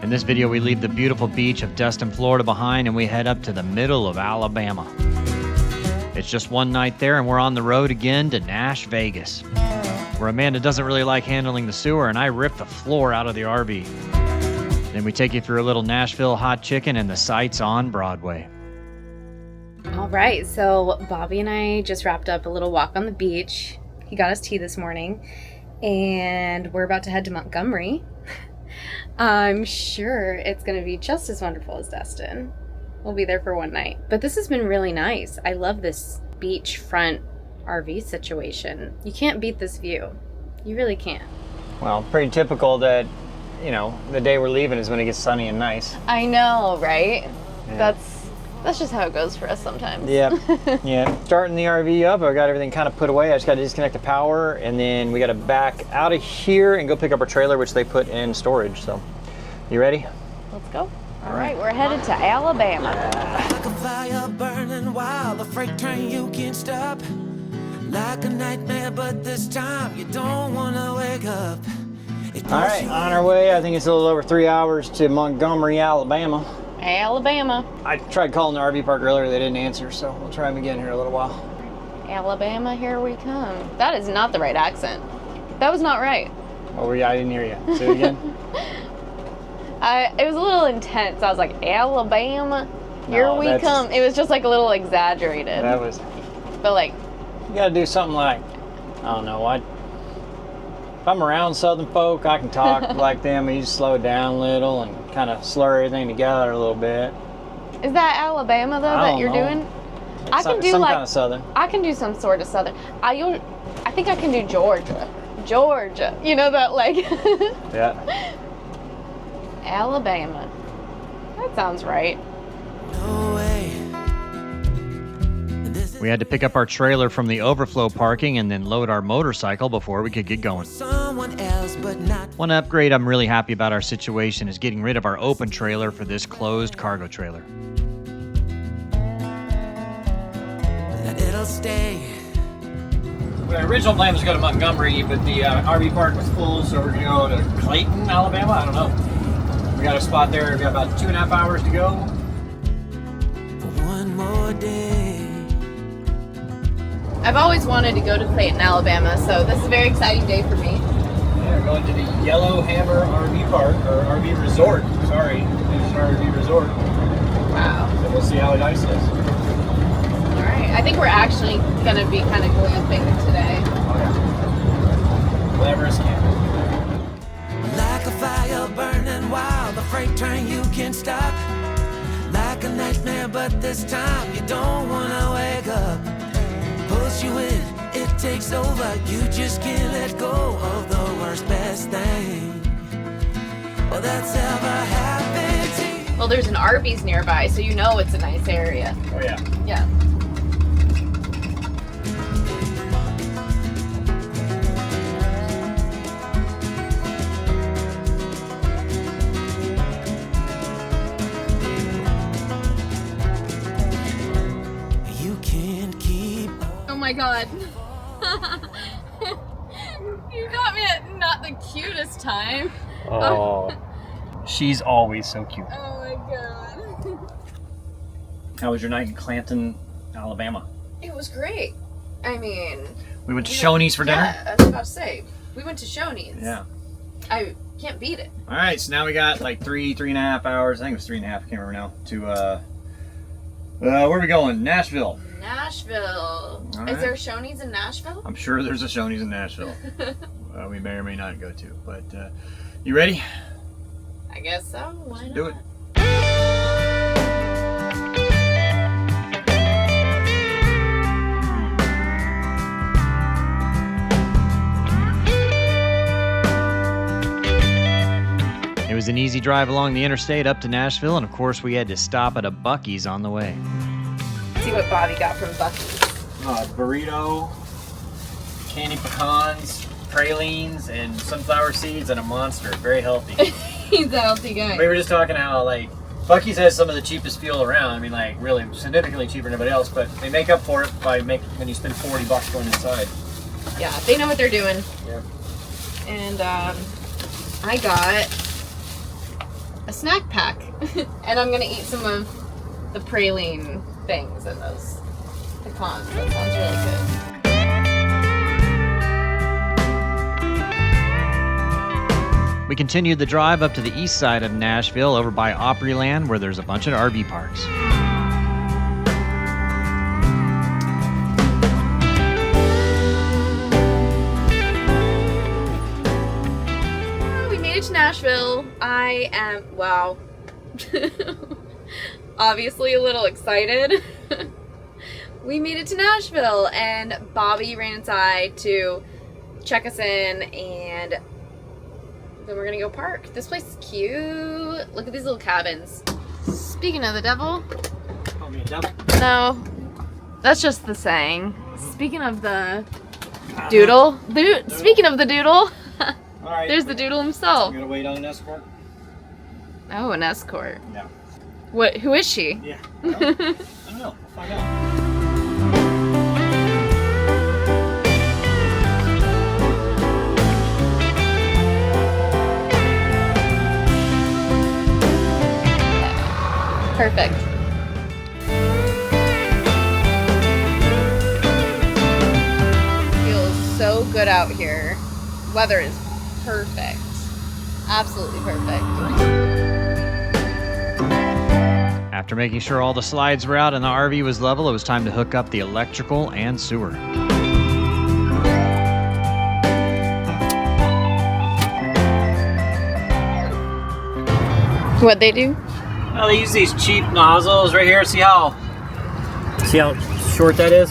In this video, we leave the beautiful beach of Destin, Florida behind, and we head up to the middle of Alabama. It's just one night there, and we're on the road again to NashVegas, where Amanda doesn't really like handling the sewer, and I rip the floor out of the RV. Then we take you through a little Nashville hot chicken and the sights on Broadway. All right, so Bobby and I just wrapped up a little walk on the beach. He got us tea this morning, and we're about to head to Montgomery. I'm sure it's going to be just as wonderful as Destin. We'll be there for one night. But this has been really nice. I love this beachfront RV situation. You can't beat this view. You really can't. Well, pretty typical that, you know, the day we're leaving is when it gets sunny and nice. I know, right? Yeah. That's just how it goes for us sometimes. Yep. Yeah. Starting the RV up, I got everything kind of put away. I just got to disconnect the power, and then we got to back out of here and go pick up our trailer, which they put in storage. So, you ready? Let's go. All right, we're headed to Alabama. Like a fire burning wild, a freight train you can't stop. Like a nightmare, but this time you don't want to wake up. All right, on our way. I think it's a little over 3 hours to Montgomery, Alabama. Alabama. I tried calling the RV park earlier. They didn't answer, so we'll try them again here in a little while. Alabama, here we come. That is not the right accent. That was not right. Oh, yeah, I didn't hear you. Say it again. It was a little intense. I was like, Alabama, here we come. It was just like a little exaggerated. That was. But like, you gotta do something like, I don't know, if I'm around Southern folk, I can talk like them. You just slow it down a little and kind of slur everything together a little bit. is that Alabama though that you're doing? I can do some like kind of Southern. I can do some sort of Southern. I think I can do Georgia. You know that like. Yeah. Alabama. That sounds right. No way. We had to pick up our trailer from the overflow parking and then load our motorcycle before we could get going. Someone else, but not. One upgrade I'm really happy about our situation is getting rid of our open trailer for this closed cargo trailer. That it'll stay. Our original plan was to go to Montgomery, but the RV park was full, so we're going to go to Clayton, Alabama. I don't know. We got a spot there. We got about 2.5 hours to go. For one more day. I've always wanted to go to Clayton, Alabama, so this is a very exciting day for me. Yeah, we're going to the Yellow Hammer RV Park, or RV Resort. Sorry, it's an RV Resort. Wow. So we'll see how nice it is. All right. I think we're actually going to be kind of glamping today. Oh, yeah. Whatever is camp. Like a fire burning wild, a freight train you can't stop. Like a nightmare, but this time you don't want to wake up. Pulls you in, it takes over. You just can't let go of the worst, best thing. Well, that's ever happened to you. Well, there's an Arby's nearby, so you know it's a nice area. Oh, yeah. Yeah. You can't keep Oh my god. You got me at not the cutest time. Oh, she's always so cute. Oh my god. How was your night in Clanton, Alabama? It was great. I mean, We went to Shoney's for dinner. yeah, I was about to say. We went to Shoney's. Yeah. I can't beat it. All right, so now we got like 3.5 hours. I think it was 3.5. I can't remember now. To where are we going? Nashville. Nashville. All Is right. there Shoney's in Nashville? I'm sure there's a Shoney's in Nashville. We may or may not go to, but you ready? I guess so. Why not? Do it. It was an easy drive along the interstate up to Nashville, and of course we had to stop at a Buc-ee's on the way. See what Bobby got from Buc-ee's. Burrito, candy pecans, pralines, and sunflower seeds, and a Monster. Very healthy. He's a healthy guy. We were just talking how, like, Buc-ee's has some of the cheapest fuel around. I mean, like, really significantly cheaper than everybody else, but they make up for it by when you spend $40 going inside. Yeah, they know what they're doing. Yeah. And I got a snack pack. And I'm gonna eat some of the praline things in those pecans. That sounds really good. We continued the drive up to the east side of Nashville over by Opryland, where there's a bunch of RV parks. We made it to Nashville. I am, wow. Obviously a little excited. We made it to Nashville, and Bobby ran inside to check us in, and then we're gonna go park. This place is cute. Look at these little cabins. Speaking of the devil. Call me a devil. No, that's just the saying. Speaking of the doodle. Speaking of the doodle. All right. There's the doodle himself. You gonna wait on an escort? Oh, an escort. Yeah. What? Who is she? Yeah. Well, I don't know. We'll find out. Perfect. Feels so good out here. Weather is perfect. Absolutely perfect. After making sure all the slides were out and the RV was level, it was time to hook up the electrical and sewer. What'd they do? Well, they use these cheap nozzles right here. See how short that is?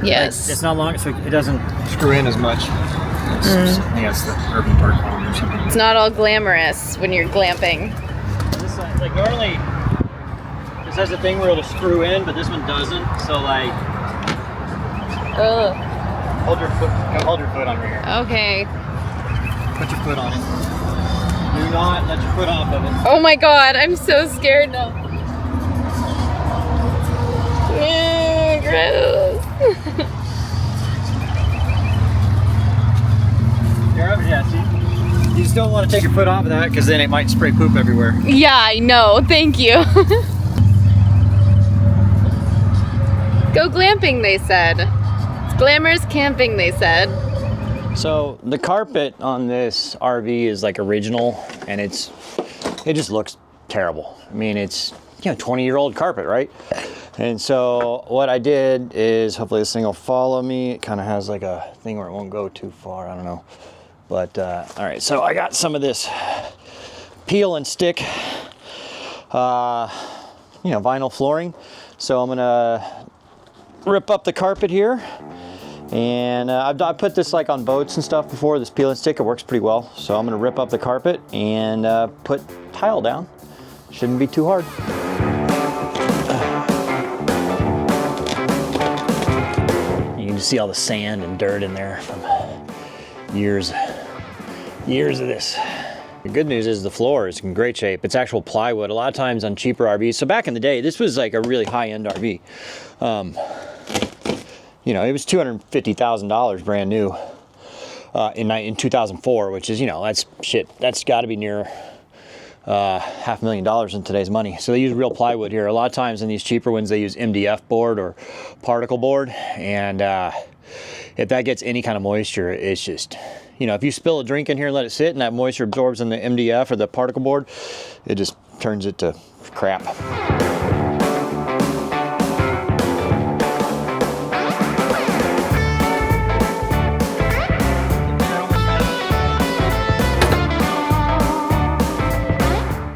Yes. It's not long, so it doesn't screw in as much. I think that's the urban park home or something. It's not all glamorous when you're glamping. This one, like normally, this has a thing where it'll screw in, but this one doesn't. So like, Ugh. hold your foot on right here. Okay. Put your foot on it. Do not let your foot off of it. Oh my god, I'm so scared now. Gross. Yeah, see? You just don't want to take your foot off of that because then it might spray poop everywhere. Yeah, I know. Thank you. Go glamping, they said. It's glamorous camping, they said. So the carpet on this RV is like original, and it just looks terrible. I mean, it's 20-year-old carpet, right? And so what I did is, hopefully this thing will follow me. It kind of has like a thing where it won't go too far. I don't know. But all right, so I got some of this peel and stick, vinyl flooring. So I'm gonna rip up the carpet here. And I've put this like on boats and stuff before, this peel and stick. It works pretty well. So I'm gonna rip up the carpet and put tile down. Shouldn't be too hard. You can just see all the sand and dirt in there from years of this. The good news is the floor is in great shape. It's actual plywood. A lot of times on cheaper RVs, so back in the day, this was like a really high-end RV. It was $250,000 brand new in 2004, which is, that's shit. That's got to be near $500,000 in today's money. So they use real plywood here. A lot of times in these cheaper ones, they use MDF board or particle board, and if that gets any kind of moisture, it's just, if you spill a drink in here and let it sit and that moisture absorbs in the MDF or the particle board, it just turns it to crap.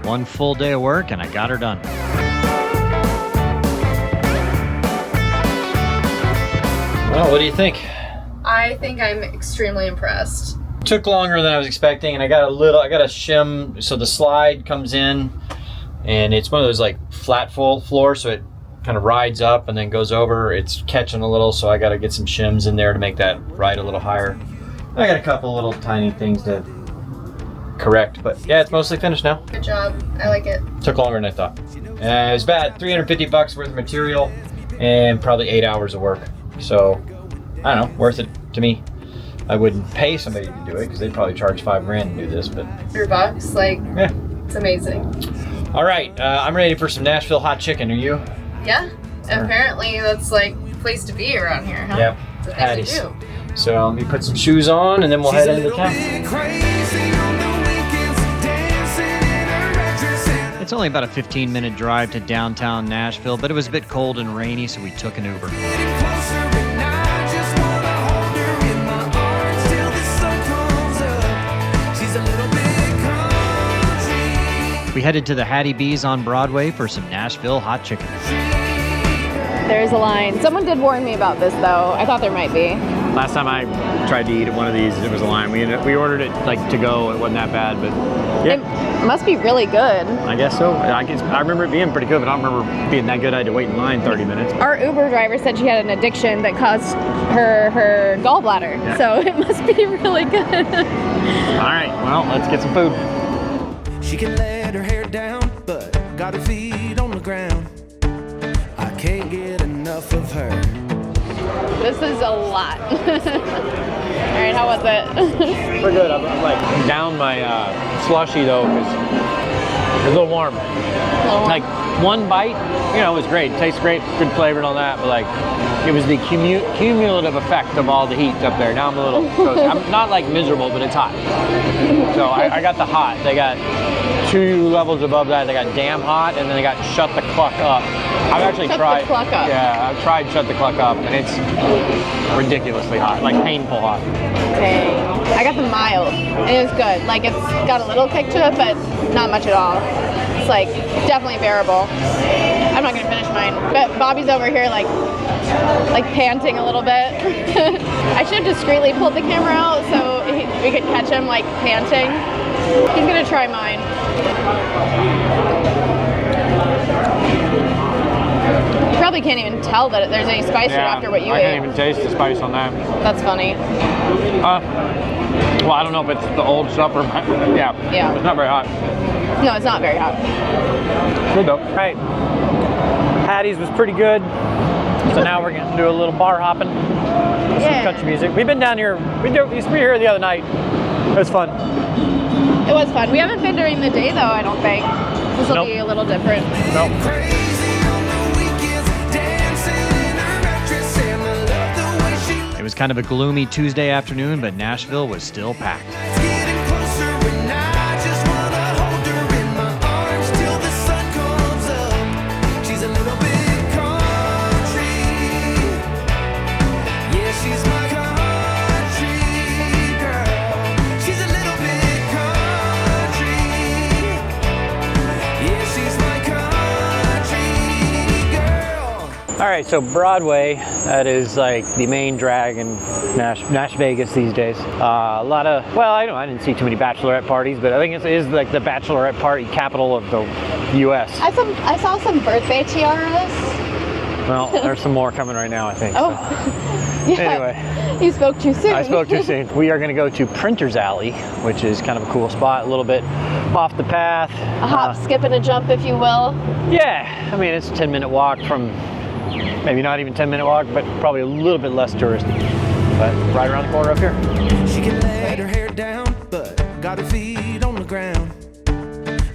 One full day of work and I got her done. Well, what do you think? I think I'm extremely impressed. Took longer than I was expecting, and I got a shim, so the slide comes in, and it's one of those like flat floor, so it kind of rides up and then goes over. It's catching a little, so I got to get some shims in there to make that ride a little higher. I got a couple little tiny things to correct, but yeah, it's mostly finished now. Good job. I like it. Took longer than I thought. It was bad. $350 worth of material and probably 8 hours of work. So I don't know, worth it to me. I wouldn't pay somebody to do it because they'd probably charge $5,000 to do this, but $3, like, yeah, It's amazing. All right, I'm ready for some Nashville hot chicken. Are you? Yeah. Apparently that's like the place to be around here, huh? Yeah. That's what Patties. they do. So let me put some shoes on and then we'll head into town. It's only about a 15-minute drive to downtown Nashville, but it was a bit cold and rainy, so we took an Uber. We headed to the Hattie B's on Broadway for some Nashville hot chicken. There's a line. Someone did warn me about this, though. I thought there might be. Last time I tried to eat at one of these, it was a line. We ordered it like to go. It wasn't that bad, but yeah. It must be really good. I guess so. I remember it being pretty good, but I don't remember being that good. I had to wait in line 30 minutes. Our Uber driver said she had an addiction that caused her gallbladder, Yeah. so it must be really good. All right, well, let's get some food. She can let her hair down, but got her feet on the ground. I can't get enough of her. This is a lot. All right, how was it? We're good. I'm like down my slushy though, because it's a little warm. Like one bite, you know, it was great. Tastes great, good flavor and all that, but like it was the cumulative effect of all the heat up there. Now I'm a little toasty. I'm not like miserable, but it's hot. So I got the hot. They got 2 levels above that. They got damn hot, and then they got shut the cluck up. I've actually tried. Shut the cluck up. Yeah, I've tried shut the cluck up, and it's ridiculously hot, like painful hot. Okay. I got the mild, and it was good. Like it's got a little kick to it, but not much at all. It's like definitely bearable. I'm not gonna finish mine, but Bobby's over here like panting a little bit. I should have discreetly pulled the camera out so we could catch him like panting. He's gonna try mine. You probably can't even tell that there's any spice after what you I ate. can't even taste the spice on that. That's funny. Well, I don't know if it's the old stuff or yeah. It's not very hot. No, it's not very hot. Good though. All right. Hattie's was pretty good. So now we're going to do a little bar hopping. Some country music. We've been down here. We used to be here the other night. It was fun. It was fun. We haven't been during the day though, I don't think. This will be a little different. Nope. It was kind of a gloomy Tuesday afternoon, but Nashville was still packed. All right, so Broadway, that is like the main drag in NashVegas these days. A lot of, well, I didn't see too many bachelorette parties, but I think it is like the bachelorette party capital of the U.S. I saw some birthday tiaras. Well, there's some more coming right now, I think. Oh, so. yeah. Anyway. You spoke too soon. I spoke too soon. We are going to go to Printer's Alley, which is kind of a cool spot, a little bit off the path. A hop, skip, and a jump, if you will. Yeah, I mean, it's a 10-minute walk from, maybe not even 10-minute walk, but probably a little bit less touristy. But right around the corner up here. She can let her hair down, but got her feet on the ground.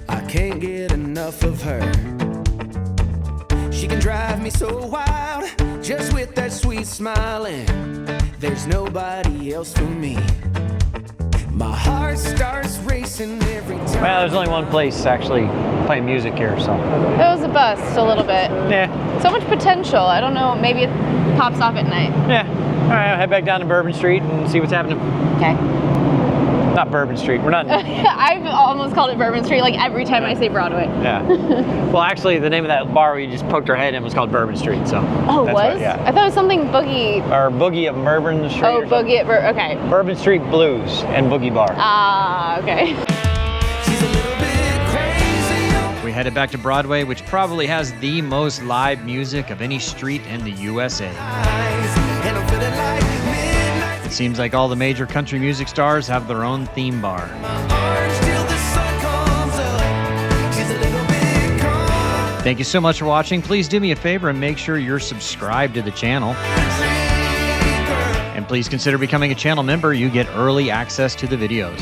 I can't get enough of her. She can drive me so wild, just with that sweet smile, and there's nobody else for me. My heart starts racing every time. Well, there's only one place actually playing music here, so. That was a bust a little bit. Yeah. So much potential. I don't know. Maybe it pops off at night. Yeah. All right, I'll head back down to Bourbon Street and see what's happening. Okay. Not Bourbon Street. We're not. I've almost called it Bourbon Street like every time I say Broadway. Yeah. Well, actually, the name of that bar where you just poked our head in was called Bourbon Street. So. Oh, that's was? what- yeah. I thought it was something Boogie. Or Boogie at Bourbon Street. Oh, or something. Boogie at okay. Bourbon Street Blues and Boogie Bar. Ah, okay. She's a little bit crazy. We headed back to Broadway, which probably has the most live music of any street in the USA. And I'm feeling like midnight. It seems like all the major country music stars have their own theme bar. Orange till the sun comes up. She's a little bit country. Thank you so much for watching. Please do me a favor and make sure you're subscribed to the channel. And please consider becoming a channel member. You get early access to the videos.